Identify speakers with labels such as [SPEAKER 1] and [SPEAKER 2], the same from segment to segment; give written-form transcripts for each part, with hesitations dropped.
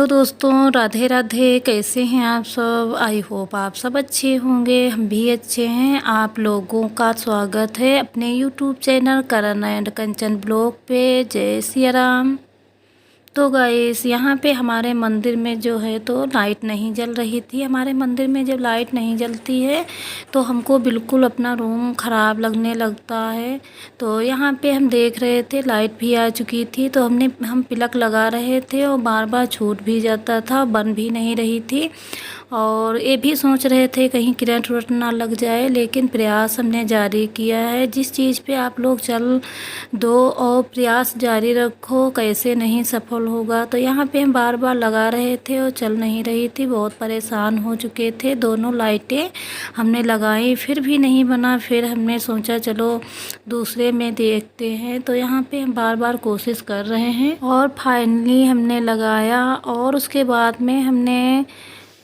[SPEAKER 1] Hello दोस्तों, राधे राधे। कैसे हैं आप सब? आई होप आप सब अच्छे होंगे। हम भी अच्छे हैं। आप लोगों का स्वागत है अपने YouTube channel Karan and Kanchan blog पे। जय सिया राम। तो गाइस, यहाँ पे हमारे मंदिर में जो है तो लाइट नहीं जल रही थी। हमारे मंदिर में जब लाइट नहीं जलती है तो हमको बिल्कुल अपना रूम ख़राब लगने लगता है। तो यहाँ पे हम देख रहे थे लाइट भी आ चुकी थी, तो हम प्लग लगा रहे थे और बार बार छूट भी जाता था, बन भी नहीं रही थी। और ये भी सोच रहे थे कहीं करंट वरंट ना लग जाए, लेकिन प्रयास हमने जारी किया है। जिस चीज़ पे आप लोग चल दो और प्रयास जारी रखो, कैसे नहीं सफल होगा। तो यहाँ पे हम बार बार लगा रहे थे और चल नहीं रही थी। बहुत परेशान हो चुके थे। दोनों लाइटें हमने लगाई फिर भी नहीं बना। फिर हमने सोचा चलो दूसरे में देखते हैं। तो यहाँ पे हम बार बार कोशिश कर रहे हैं और फाइनली हमने लगाया और उसके बाद में हमने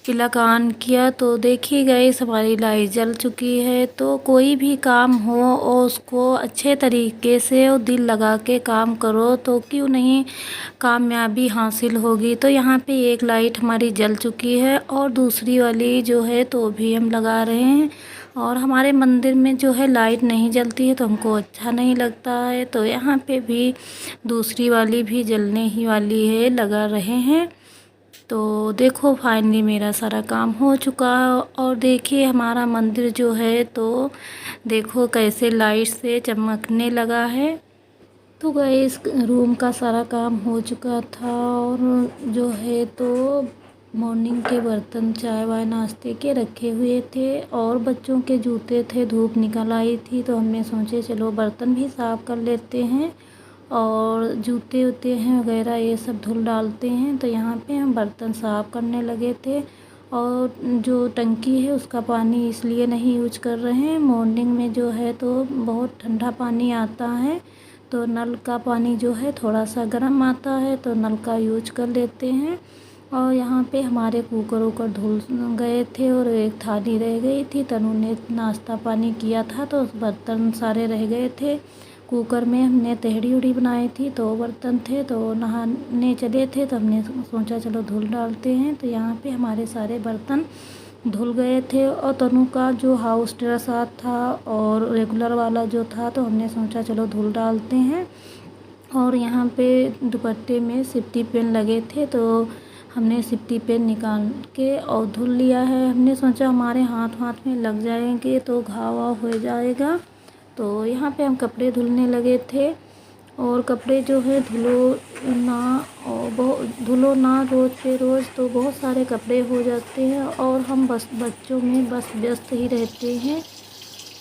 [SPEAKER 1] प्लग ऑन किया तो देखिए गाइस हमारी लाइट जल चुकी है। तो कोई भी काम हो और उसको अच्छे तरीके से और दिल लगा के काम करो तो क्यों नहीं कामयाबी हासिल होगी। तो यहाँ पे एक लाइट हमारी जल चुकी है और दूसरी वाली जो है तो भी हम लगा रहे हैं। और हमारे मंदिर में जो है लाइट नहीं जलती है तो हमको अच्छा नहीं लगता है। तो यहाँ पे भी दूसरी वाली भी जलने ही वाली है, लगा रहे हैं। तो देखो फाइनली मेरा सारा काम हो चुका है और देखिए हमारा मंदिर जो है तो देखो कैसे लाइट से चमकने लगा है। तो गाइस रूम का सारा काम हो चुका था और जो है तो मॉर्निंग के बर्तन चाय वाय नाश्ते के रखे हुए थे और बच्चों के जूते थे, धूप निकल आई थी तो हमने सोचे चलो बर्तन भी साफ़ कर लेते हैं और जूते वूते हैं वगैरह ये सब धुल डालते हैं। तो यहाँ पे हम बर्तन साफ़ करने लगे थे और जो टंकी है उसका पानी इसलिए नहीं यूज कर रहे हैं। मॉर्निंग में जो है तो बहुत ठंडा पानी आता है तो नल का पानी जो है थोड़ा सा गर्म आता है तो नल का यूज कर लेते हैं। और यहाँ पे हमारे कुकर वूकर धुल गए थे और एक थाली रह गई थी। तनु ने नाश्ता पानी किया था तो बर्तन सारे रह गए थे। कुकर में हमने तहड़ी उड़ी बनाई थी तो बर्तन थे तो नहाने चले थे तो हमने सोचा चलो धुल डालते हैं। तो यहाँ पे हमारे सारे बर्तन धुल गए थे और तनु का जो हाउस ड्रेस था और रेगुलर वाला जो था तो हमने सोचा चलो धुल डालते हैं। और यहाँ पे दुपट्टे में सिफ्टी पेन लगे थे तो हमने सिफ्टी पेन निकाल के और धुल लिया है। हमने सोचा हमारे हाथ में लग जाएंगे तो घाव हो जाएगा। तो यहाँ पे हम कपड़े धुलने लगे थे और कपड़े जो है धुलो ना रोज़ पे रोज़ तो बहुत सारे कपड़े हो जाते हैं और हम बस बच्चों में बस व्यस्त ही रहते हैं।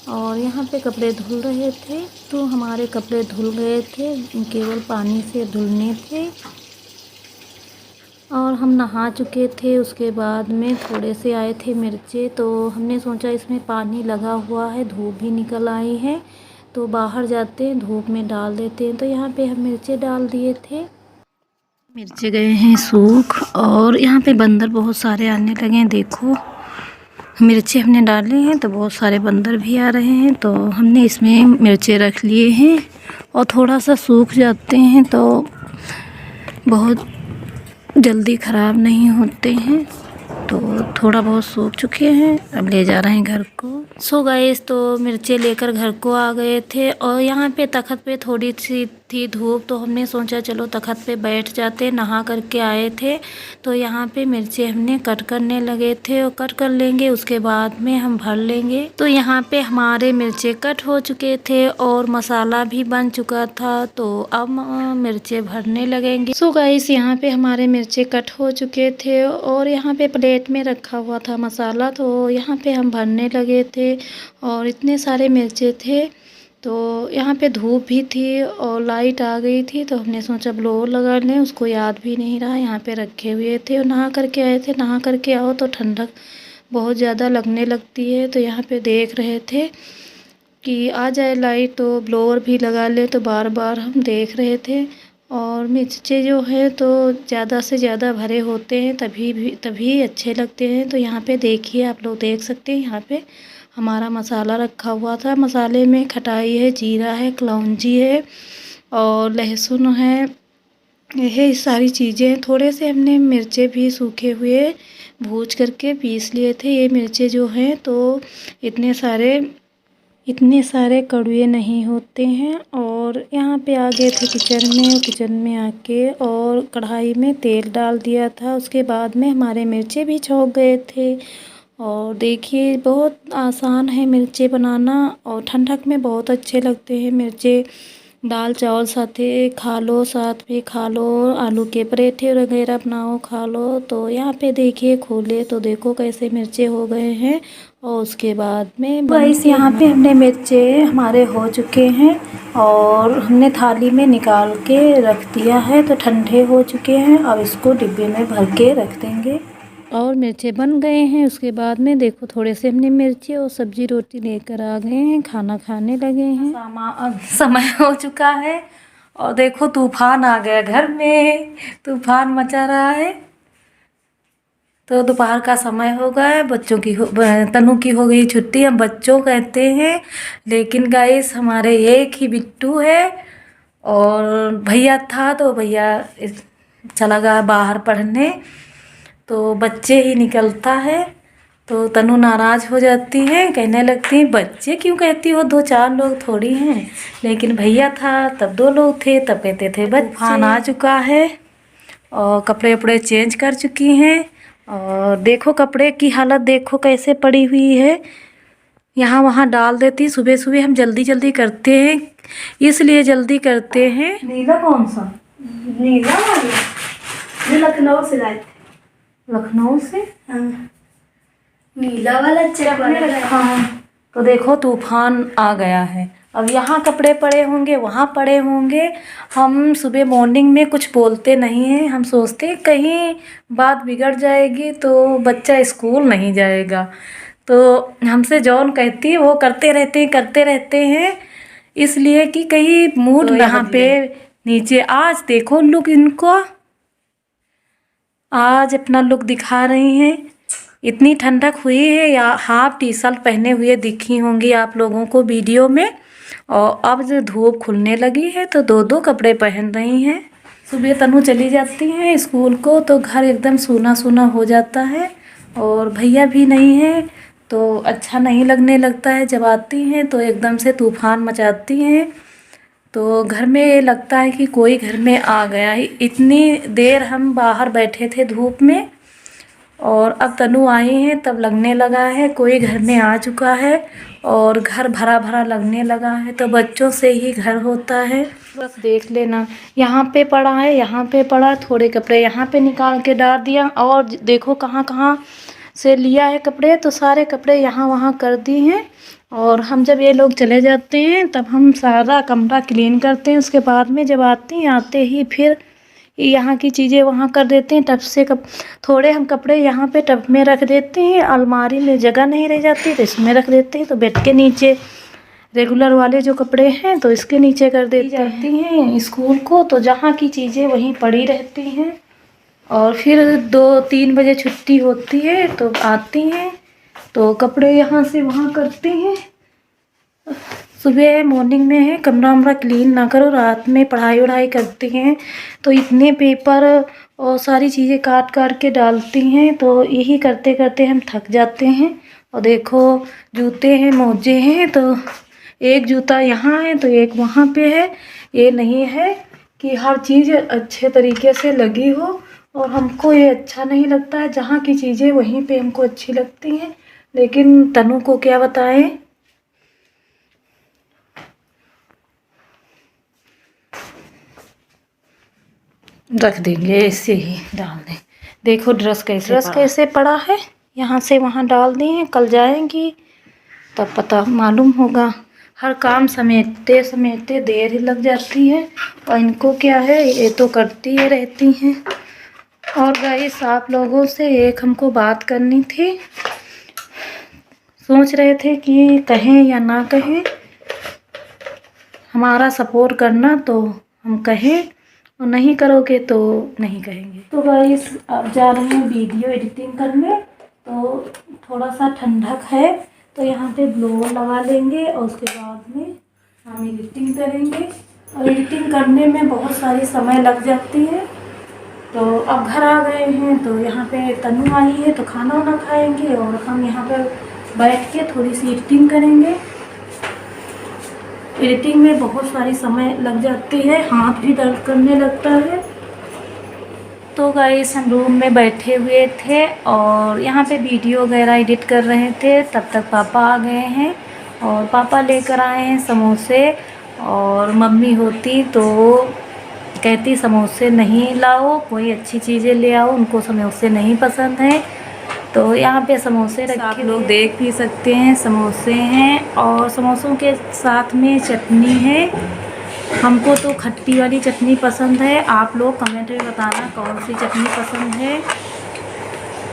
[SPEAKER 1] और यहाँ पे कपड़े धुल रहे थे तो हमारे कपड़े धुल गए थे, केवल पानी से धुलने थे और हम नहा चुके थे। उसके बाद में थोड़े से आए थे मिर्चे तो हमने सोचा इसमें पानी लगा हुआ है, धूप भी निकल आई है तो बाहर जाते हैं धूप में डाल देते हैं। तो यहाँ पे हम मिर्चे डाल दिए थे। मिर्चे गए हैं सूख और यहाँ पे बंदर बहुत सारे आने लगे हैं। देखो मिर्चे हमने डाले हैं तो बहुत सारे बंदर भी आ रहे हैं। तो हमने इसमें मिर्चे रख लिए हैं और थोड़ा सा सूख जाते हैं तो बहुत जल्दी ख़राब नहीं होते हैं। तो थोड़ा बहुत सूख चुके हैं, अब ले जा रहे हैं घर को। सो गाइस तो मिर्चे लेकर घर को आ गए थे और यहाँ पे तख़्त पे थोड़ी सी थी धूप तो हमने सोचा चलो तख़्त पे बैठ जाते। नहा करके आए थे तो यहाँ पे मिर्चे हमने कट करने लगे थे और कट कर लेंगे उसके बाद में हम भर लेंगे। तो यहाँ पे हमारे मिर्चे कट हो चुके थे और मसाला भी बन चुका था तो अब मिर्चे भरने लगेंगे। सो गाइस यहाँ पे हमारे मिर्चे कट हो चुके थे और यहाँ पे प्लेट में रखा हुआ था मसाला तो यहाँ पे हम भरने लगे थे और इतने सारे मिर्चे थे। तो यहाँ पे धूप भी थी और लाइट आ गई थी तो हमने सोचा ब्लोअर लगा लें, उसको याद भी नहीं रहा यहाँ पे रखे हुए थे और नहा करके आए थे। नहा करके आओ तो ठंडक बहुत ज़्यादा लगने लगती है तो यहाँ पे देख रहे थे कि आ जाए लाइट तो ब्लोअर भी लगा ले तो बार बार हम देख रहे थे। और मिर्चे जो है तो ज़्यादा से ज़्यादा भरे होते हैं तभी अच्छे लगते हैं। तो यहाँ पे देखिए आप लोग देख सकते हैं यहाँ पे हमारा मसाला रखा हुआ था। मसाले में खटाई है, जीरा है, कलौंजी है और लहसुन है यही सारी चीज़ें हैं। थोड़े से हमने मिर्चे भी सूखे हुए भूज करके पीस लिए थे। ये मिर्चे जो हैं तो इतने सारे कड़वे नहीं होते हैं। और यहाँ पे आ गए थे किचन में, और किचन में आके और कढ़ाई में तेल डाल दिया था। उसके बाद में हमारे मिर्चे भी छौंक गए थे। और देखिए बहुत आसान है मिर्चे बनाना, और ठंडक में बहुत अच्छे लगते हैं मिर्चे। दाल चावल साथे खा लो, साथ में खा लो, आलू के पराठे वगैरह बनाओ खा लो। तो यहाँ पे देखिए खोले तो देखो कैसे मिर्चे हो गए हैं। और उसके बाद में गाइस यहाँ पे हमने मिर्चे हमारे हो चुके हैं, और हमने थाली में निकाल के रख दिया है। तो ठंडे हो चुके हैं, अब इसको डिब्बे में भर के रख देंगे। और मिर्चे बन गए हैं। उसके बाद में देखो थोड़े से हमने मिर्ची और सब्जी रोटी लेकर आ गए हैं, खाना खाने लगे हैं। समय हो चुका है, और देखो तूफान आ गया घर में, तूफान मचा रहा है। तो दोपहर का समय हो गया है, तनु की हो गई छुट्टी। हम बच्चों कहते हैं, लेकिन गाइस हमारे एक ही बिट्टू है। और भैया था तो भैया चला गया बाहर पढ़ने, तो बच्चे ही निकलता है। तो तनु नाराज़ हो जाती है, कहने लगती है बच्चे क्यों कहती हो, 2-4 लोग थोड़ी हैं। लेकिन भैया था तब 2 लोग थे, तब कहते थे बच्चे। तूफान आ चुका है, और कपड़े वपड़े चेंज कर चुकी हैं। और देखो कपड़े की हालत देखो कैसे पड़ी हुई है, यहाँ वहाँ डाल देती। सुबह सुबह हम जल्दी जल्दी करते हैं, इसलिए जल्दी करते हैं। नीला कौन सा? नीला वाला जो लखनऊ से लाए थे। लखनऊ से? हाँ, नीला वाला चेक वाला। हाँ, तो देखो तूफान आ गया है। अब यहाँ कपड़े पड़े होंगे, वहाँ पड़े होंगे। हम सुबह मॉर्निंग में कुछ बोलते नहीं हैं, हम सोचते हैं कहीं बात बिगड़ जाएगी तो बच्चा स्कूल नहीं जाएगा। तो हमसे जॉन कहती है वो करते रहते हैं, इसलिए कि कहीं मूड तो यहाँ पे नीचे। आज देखो लुक इनको, आज अपना लुक दिखा रही हैं। इतनी ठंडक हुई है, या हाफ टी शर्ट पहने हुए दिखी होंगी आप लोगों को वीडियो में। और अब जो धूप खुलने लगी है तो 2-2 कपड़े पहन रही हैं। सुबह तनु चली जाती हैं स्कूल को, तो घर एकदम सूना सूना हो जाता है। और भैया भी नहीं है तो अच्छा नहीं लगने लगता है। जब आती हैं तो एकदम से तूफान मचाती हैं, तो घर में लगता है कि कोई घर में आ गया है। इतनी देर हम बाहर बैठे थे धूप में, और अब तनु आई हैं तब लगने लगा है कोई घर में आ चुका है, और घर भरा भरा लगने लगा है। तो बच्चों से ही घर होता है। बस देख लेना, यहाँ पे पड़ा है, यहाँ पे पड़ा, थोड़े कपड़े यहाँ पे निकाल के डाल दिया। और देखो कहाँ कहाँ से लिया है कपड़े, तो सारे कपड़े यहाँ वहाँ कर दिए हैं। और हम जब ये लोग चले जाते हैं तब हम सारा कमरा क्लीन करते हैं। उसके बाद में जब आते ही फिर यहाँ की चीज़ें वहाँ कर देते हैं। टब से थोड़े हम कपड़े यहाँ पे टब में रख देते हैं, अलमारी में जगह नहीं रह जाती तो इसमें रख देते हैं। तो बेड के नीचे रेगुलर वाले जो कपड़े हैं तो इसके नीचे कर देती जाती हैं स्कूल को, तो जहाँ की चीज़ें वहीं पड़ी रहती हैं। और फिर 2-3 बजे छुट्टी होती है तो आती हैं, तो कपड़े यहाँ से वहाँ करती हैं। सुबह मॉर्निंग में है कमरा वमरा क्लीन ना करो, रात में पढ़ाई वढ़ाई करती हैं तो इतने पेपर और सारी चीज़ें काट काट के डालती हैं। तो यही करते करते हम थक जाते हैं। और देखो जूते हैं, मोजे हैं, तो एक जूता यहाँ है तो एक वहाँ पे है। ये नहीं है कि हर चीज़ अच्छे तरीके से लगी हो, और हमको ये अच्छा नहीं लगता है। जहाँ की चीज़ें वहीं पे हमको अच्छी लगती हैं, लेकिन तनु को क्या बताएं। रख देंगे, ऐसे ही डाल दें। देखो ड्रेस कैसे पड़ा है, यहाँ से वहाँ डाल दिए हैं। कल जाएंगी तब पता मालूम होगा। हर काम समेटते समेटते देर ही लग जाती है, और इनको क्या है ये तो करती ही रहती हैं। और गाइस आप लोगों से एक हमको बात करनी थी, सोच रहे थे कि कहें या ना कहें। हमारा सपोर्ट करना तो हम कहें, और नहीं करोगे तो नहीं कहेंगे। तो गाइस अब जा रहे हैं वीडियो एडिटिंग करने, तो थोड़ा सा ठंडक है तो यहाँ पे ब्लोअर लगा लेंगे, और उसके बाद में हम एडिटिंग करेंगे। और एडिटिंग करने में बहुत सारी समय लग जाती है। तो अब घर आ गए हैं तो यहाँ पे तनु आई है तो खाना वाना खाएंगे और हम यहाँ पर बैठ के थोड़ी सी एडिटिंग करेंगे। एडिटिंग में बहुत सारी समय लग जाती है, हाथ भी दर्द करने लगता है। तो गाइस हम रूम में बैठे हुए थे और यहाँ पे वीडियो वगैरह एडिट कर रहे थे, तब तक पापा आ गए हैं और पापा लेकर आए हैं समोसे। और मम्मी होती तो कहती समोसे नहीं लाओ, कोई अच्छी चीज़ें ले आओ, उनको समोसे नहीं पसंद हैं। तो यहाँ पे समोसे रखे, आप लोग देख भी सकते हैं, समोसे हैं और समोसों के साथ में चटनी है। हमको तो खट्टी वाली चटनी पसंद है, आप लोग कमेंट में बताना कौन सी चटनी पसंद है।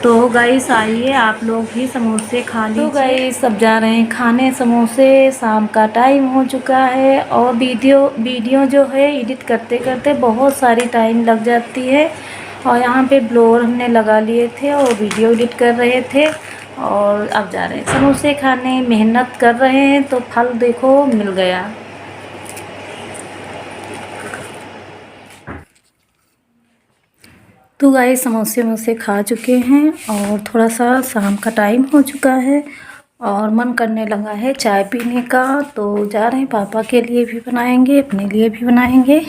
[SPEAKER 1] तो गाइस आइए आप लोग भी समोसे खा लीजिए। तो गाइस सब जा रहे हैं खाने समोसे, शाम का टाइम हो चुका है और वीडियो जो है एडिट करते करते बहुत सारी टाइम लग जाती है। और यहाँ पे ब्लोअर हमने लगा लिए थे और वीडियो एडिट कर रहे थे और अब जा रहे हैं समोसे खाने। मेहनत कर रहे हैं तो फल देखो मिल गया। तो गाइस समोसे खा चुके हैं और थोड़ा सा शाम का टाइम हो चुका है और मन करने लगा है चाय पीने का। तो जा रहे हैं, पापा के लिए भी बनाएंगे, अपने लिए भी बनाएंगे।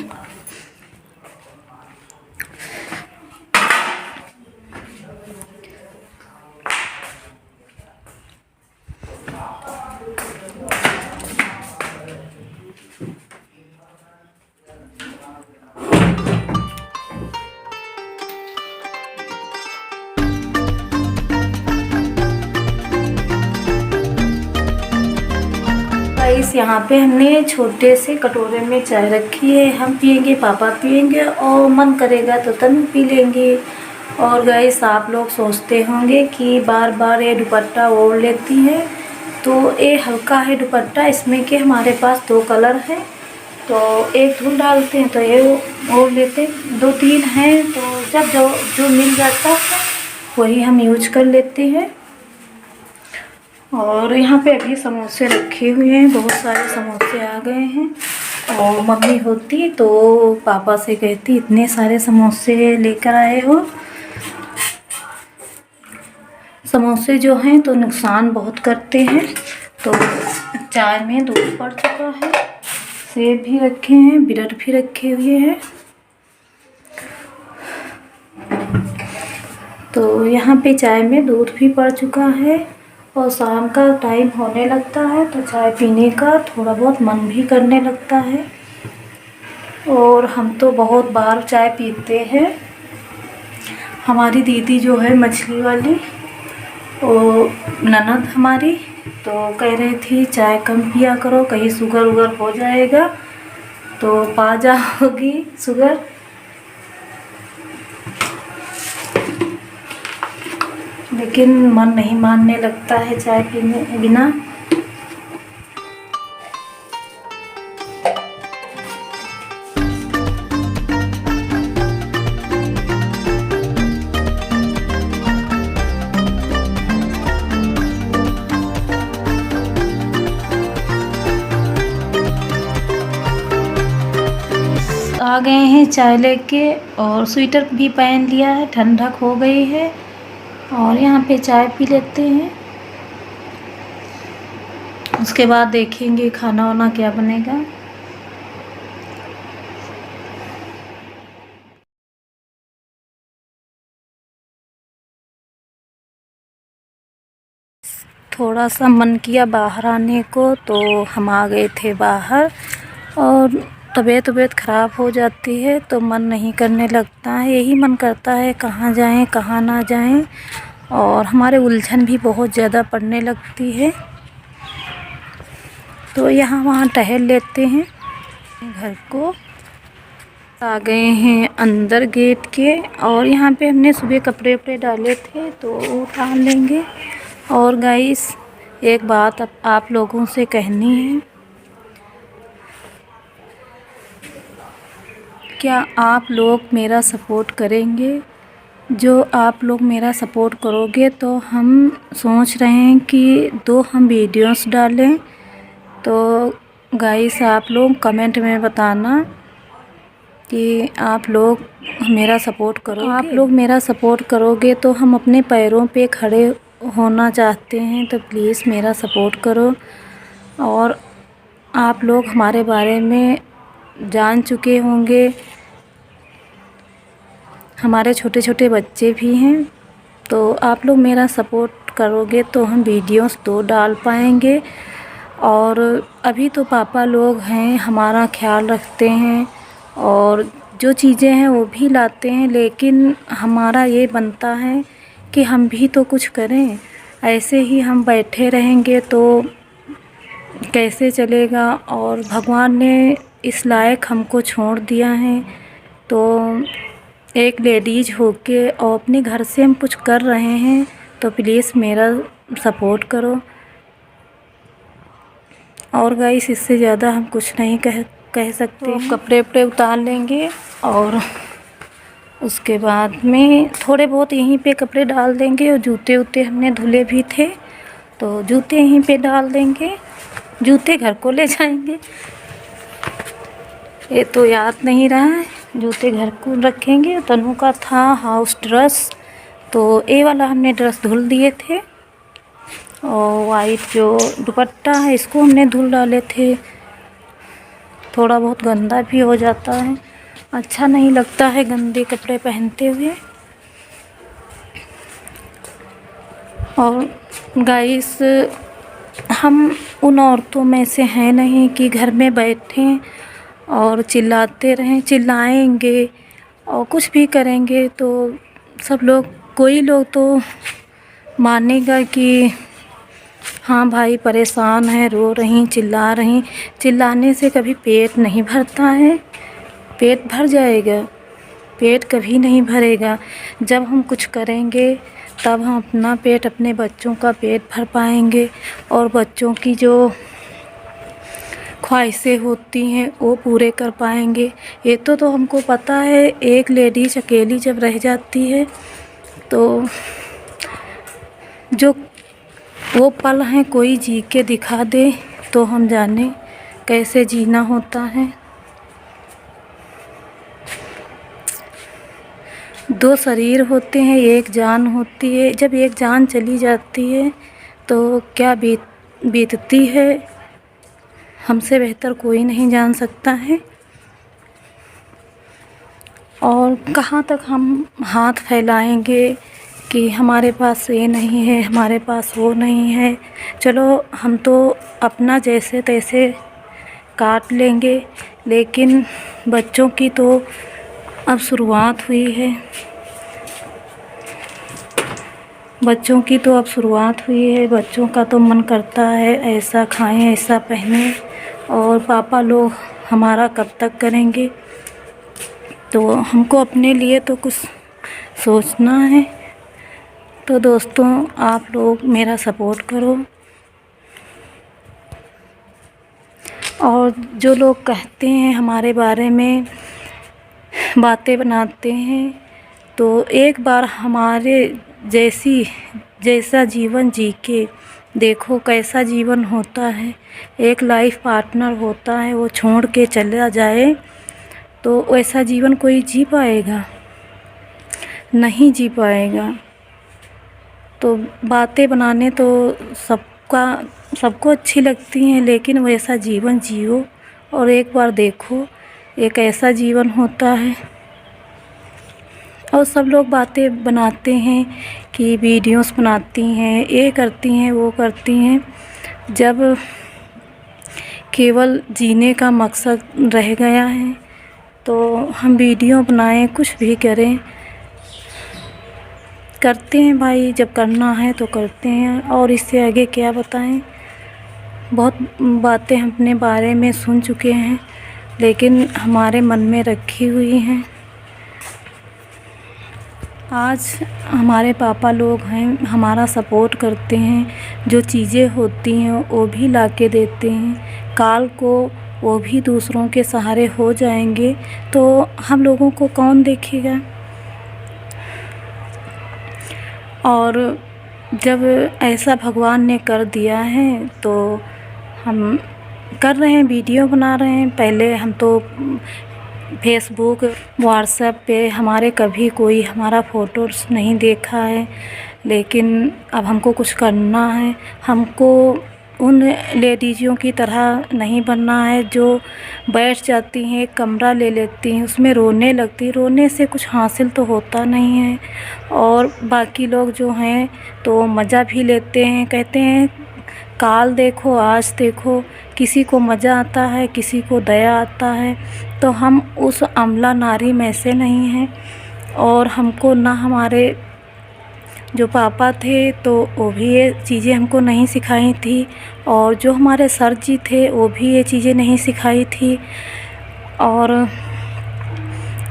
[SPEAKER 1] गाइस यहाँ पे हमने छोटे से कटोरे में चाय रखी है, हम पियेंगे, पापा पियेंगे और मन करेगा तो तनु पी लेंगे। और गाइस आप लोग सोचते होंगे कि बार बार ये दुपट्टा ओढ़ लेती है, तो ये हल्का है दुपट्टा, इसमें कि हमारे पास 2 कलर हैं तो एक धुल डालते हैं तो ये ओढ़ लेते हैं। 2-3 हैं तो जब जो मिल जाता है वही हम यूज कर लेते हैं। और यहाँ पे अभी समोसे रखे हुए हैं, बहुत सारे समोसे आ गए हैं। और मम्मी होती तो पापा से कहती इतने सारे समोसे लेकर आए हो। समोसे जो हैं तो नुकसान बहुत करते हैं। तो चाय में दूध पड़ चुका है, सेब भी रखे हैं, ब्रेड भी रखे हुए हैं। तो यहाँ पे चाय में दूध भी पड़ चुका है और शाम का टाइम होने लगता है तो चाय पीने का थोड़ा बहुत मन भी करने लगता है। और हम तो बहुत बार चाय पीते हैं। हमारी दीदी जो है मछली वाली, वो ननद हमारी, तो कह रही थी चाय कम पिया करो, कहीं शुगर वुगर हो जाएगा तो पा जाओगी शुगर। लेकिन मन नहीं मानने लगता है चाय पीने बिना। आ गए हैं चाय लेके और स्वेटर भी पहन लिया है, ठंडक हो गई है और यहाँ पे चाय पी लेते हैं। उसके बाद देखेंगे खाना वाना क्या बनेगा। थोड़ा सा मन किया बाहर आने को तो हम आ गए थे बाहर। और तबीयत ख़राब हो जाती है तो मन नहीं करने लगता है, यही मन करता है कहाँ जाएं कहाँ ना जाएं। और हमारे उलझन भी बहुत ज़्यादा पड़ने लगती है तो यहाँ वहाँ टहल लेते हैं। घर को आ गए हैं अंदर गेट के और यहाँ पे हमने सुबह कपड़े वपड़े डाले थे तो उतार लेंगे। और गाइस एक बात अब आप लोगों से कहनी है, क्या आप लोग मेरा सपोर्ट करेंगे? जो आप लोग मेरा सपोर्ट करोगे तो हम सोच रहे हैं कि 2 हम वीडियोस डालें। तो गाइस आप लोग कमेंट में बताना कि आप लोग मेरा सपोर्ट करोगे। आप लोग मेरा सपोर्ट करोगे तो हम अपने पैरों पे खड़े होना चाहते हैं, तो प्लीज़ मेरा सपोर्ट करो। और आप लोग हमारे बारे में जान चुके होंगे, हमारे छोटे छोटे बच्चे भी हैं, तो आप लोग मेरा सपोर्ट करोगे तो हम वीडियोस तो डाल पाएंगे। और अभी तो पापा लोग हैं, हमारा ख्याल रखते हैं और जो चीज़ें हैं वो भी लाते हैं, लेकिन हमारा ये बनता है कि हम भी तो कुछ करें। ऐसे ही हम बैठे रहेंगे तो कैसे चलेगा। और भगवान ने इस लायक हमको छोड़ दिया है, तो एक लेडीज़ होके और अपने घर से हम कुछ कर रहे हैं, तो प्लीज़ मेरा सपोर्ट करो। और गाइस इससे ज़्यादा हम कुछ नहीं कह सकते। तो कपड़े वपड़े उतार लेंगे और उसके बाद में थोड़े बहुत यहीं पे कपड़े डाल देंगे। और जूते वूते हमने धुले भी थे, तो जूते यहीं पे डाल देंगे, जूते घर को ले जाएंगे। ये तो याद नहीं रहा है, जूते घर को रखेंगे। तनु का था हाउस ड्रेस, तो ये वाला हमने ड्रेस धुल दिए थे। और वाइट जो दुपट्टा है इसको हमने धुल डाले थे। थोड़ा बहुत गंदा भी हो जाता है, अच्छा नहीं लगता है गंदे कपड़े पहनते हुए। और गाइस हम उन औरतों में से हैं नहीं कि घर में बैठें और चिल्लाते रहें। चिल्लाएंगे और कुछ भी करेंगे तो सब लोग, कोई लोग तो मानेगा कि हाँ भाई परेशान है, रो रही, चिल्ला रही। चिल्लाने से कभी पेट नहीं भरता है। पेट भर जाएगा? पेट कभी नहीं भरेगा। जब हम कुछ करेंगे तब हम अपना पेट, अपने बच्चों का पेट भर पाएंगे और बच्चों की जो ख्वाहिशें होती हैं वो पूरे कर पाएंगे। ये तो हमको पता है, एक लेडीज अकेली जब रह जाती है तो जो वो पल हैं कोई जी के दिखा दे तो हम जाने कैसे जीना होता है। दो शरीर होते हैं, एक जान होती है। जब एक जान चली जाती है तो क्या बीतती है, हमसे बेहतर कोई नहीं जान सकता है। और कहाँ तक हम हाथ फैलाएंगे कि हमारे पास ये नहीं है, हमारे पास वो नहीं है। चलो हम तो अपना जैसे तैसे काट लेंगे, लेकिन बच्चों की तो अब शुरुआत हुई है। बच्चों की तो अब शुरुआत हुई है। बच्चों का तो मन करता है ऐसा खाएं, ऐसा पहने। और पापा लोग हमारा कब तक करेंगे? तो हमको अपने लिए तो कुछ सोचना है। तो दोस्तों आप लोग मेरा सपोर्ट करो। और जो लोग कहते हैं हमारे बारे में बातें बनाते हैं, तो एक बार हमारे जैसा जीवन जी के देखो कैसा जीवन होता है। एक लाइफ पार्टनर होता है, वो छोड़ के चला जाए तो वैसा जीवन कोई जी पाएगा? नहीं जी पाएगा। तो बातें बनाने तो सबको अच्छी लगती हैं, लेकिन वैसा जीवन जियो और एक बार देखो एक ऐसा जीवन होता है। और सब लोग बातें बनाते हैं कि वीडियोस बनाती हैं, ये करती हैं, वो करती हैं। जब केवल जीने का मकसद रह गया है तो हम वीडियो बनाएं, कुछ भी करें, करते हैं भाई। जब करना है तो करते हैं, और इससे आगे क्या बताएं। बहुत बातें हम अपने बारे में सुन चुके हैं, लेकिन हमारे मन में रखी हुई हैं। आज हमारे पापा लोग हैं, हमारा सपोर्ट करते हैं। जो चीज़ें होती हैं वो भी ला के देते हैं। काल को वो भी दूसरों के सहारे हो जाएंगे तो हम लोगों को कौन देखेगा? और जब ऐसा भगवान ने कर दिया है तो हम कर रहे हैं, वीडियो बना रहे हैं। पहले हम तो फेसबुक व्हाट्सएप पे हमारे कभी कोई हमारा फ़ोटोज़ नहीं देखा है, लेकिन अब हमको कुछ करना है। हमको उन लेडीज़ों की तरह नहीं बनना है जो बैठ जाती हैं, एक कमरा ले लेती हैं, उसमें रोने लगती। रोने से कुछ हासिल तो होता नहीं है। और बाकी लोग जो हैं तो मज़ा भी लेते हैं, कहते हैं काल देखो आज देखो। किसी को मज़ा आता है, किसी को दया आता है। तो हम उस अमला नारी में से नहीं हैं। और हमको ना हमारे जो पापा थे तो वो भी ये चीज़ें हमको नहीं सिखाई थी, और जो हमारे सर जी थे वो भी ये चीज़ें नहीं सिखाई थी। और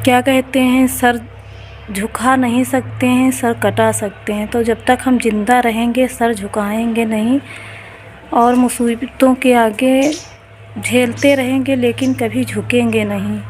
[SPEAKER 1] क्या कहते हैं, सर झुका नहीं सकते हैं, सर कटा सकते हैं। तो जब तक हम ज़िंदा रहेंगे सर झुकाएंगे नहीं, और मुसीबतों के आगे झेलते रहेंगे, लेकिन कभी झुकेंगे नहीं।